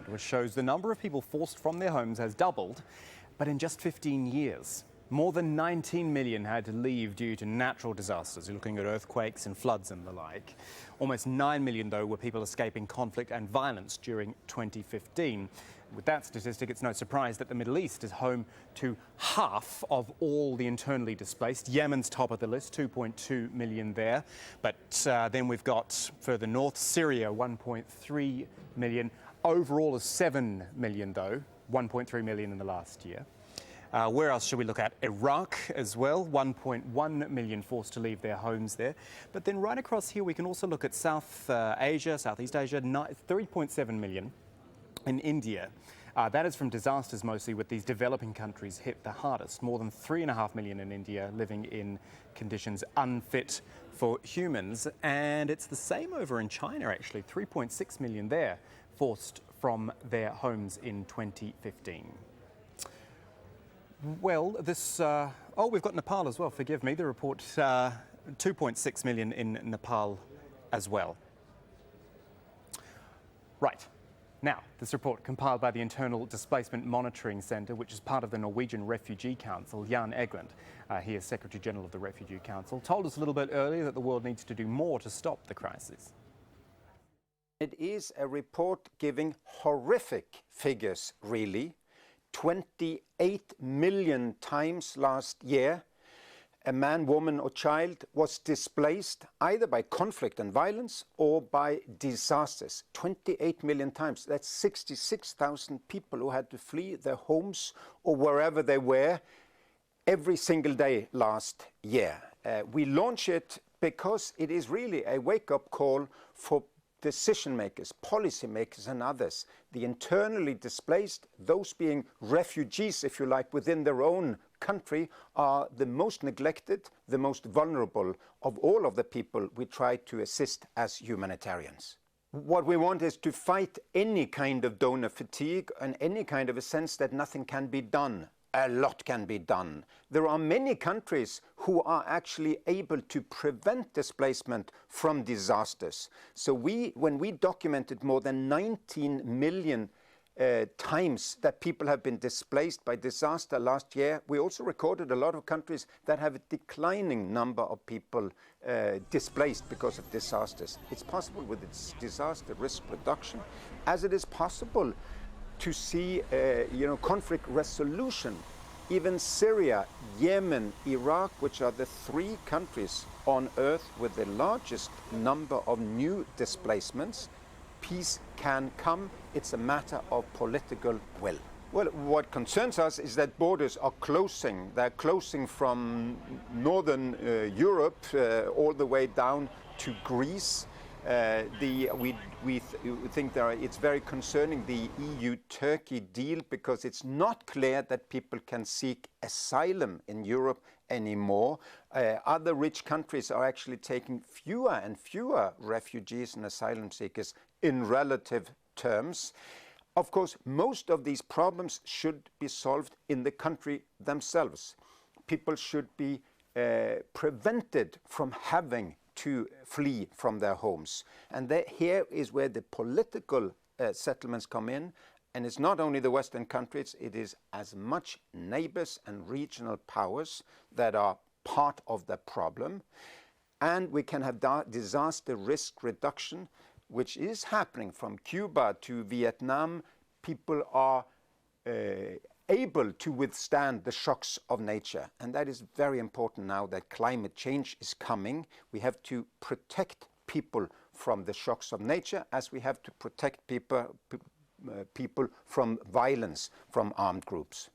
which shows the number of people forced from their homes has doubled, but in just 15 years. More than 19 million had to leave due to natural disasters. You're looking at earthquakes and floods and the like. Almost 9 million, though, were people escaping conflict and violence during 2015. With that statistic, it's no surprise that the Middle East is home to half of all the internally displaced. Yemen's top of the list, 2.2 million there. But then we've got further north, Syria, 1.3 million. Overall is 7 million, though, 1.3 million in the last year. Where else should we look at? Iraq as well, 1.1 million forced to leave their homes there. But then right across here, we can also look at South Asia, Southeast Asia, 3.7 million in India. That is from disasters mostly, with these developing countries hit the hardest. More than 3.5 million in India living in conditions unfit for humans. And it's the same over in China, actually, 3.6 million there forced from their homes in 2015. Well, we've got Nepal as well, forgive me. The report, 2.6 million in Nepal as well. Right. Now, this report, compiled by the Internal Displacement Monitoring Centre, which is part of the Norwegian Refugee Council, Jan Egeland, he is Secretary General of the Refugee Council, told us a little bit earlier that the world needs to do more to stop the crisis. It is a report giving horrific figures, really. 28 million times last year, a man, woman or child was displaced either by conflict and violence or by disasters. 28 million times. That's 66,000 people who had to flee their homes or wherever they were every single day last year. We launch it because it is really a wake-up call for decision makers, policy makers and others. The internally displaced, those being refugees, if you like, within their own country, are the most neglected, the most vulnerable of all of the people we try to assist as humanitarians. What we want is to fight any kind of donor fatigue and any kind of a sense that nothing can be done. A lot can be done. There are many countries who are actually able to prevent displacement from disasters. So when we documented more than 19 million times that people have been displaced by disaster last year, we also recorded a lot of countries that have a declining number of people displaced because of disasters. It's possible with its disaster risk reduction, as it is possible to see conflict resolution. Even Syria, Yemen, Iraq, which are the three countries on earth with the largest number of new displacements, peace can come. It's a matter of political will. Well, what concerns us is that borders are closing. They're closing from northern Europe all the way down to Greece. We think it's very concerning, the EU-Turkey deal, because it's not clear that people can seek asylum in Europe anymore. Other rich countries are actually taking fewer and fewer refugees and asylum seekers in relative terms. Of course, most of these problems should be solved in the country themselves. People should be prevented from having to flee from their homes. And here is where the political settlements come in. And it's not only the Western countries, it is as much neighbors and regional powers that are part of the problem. And we can have disaster risk reduction, which is happening from Cuba to Vietnam. People are able to withstand the shocks of nature. And that is very important now that climate change is coming. We have to protect people from the shocks of nature, as we have to protect people from violence from armed groups.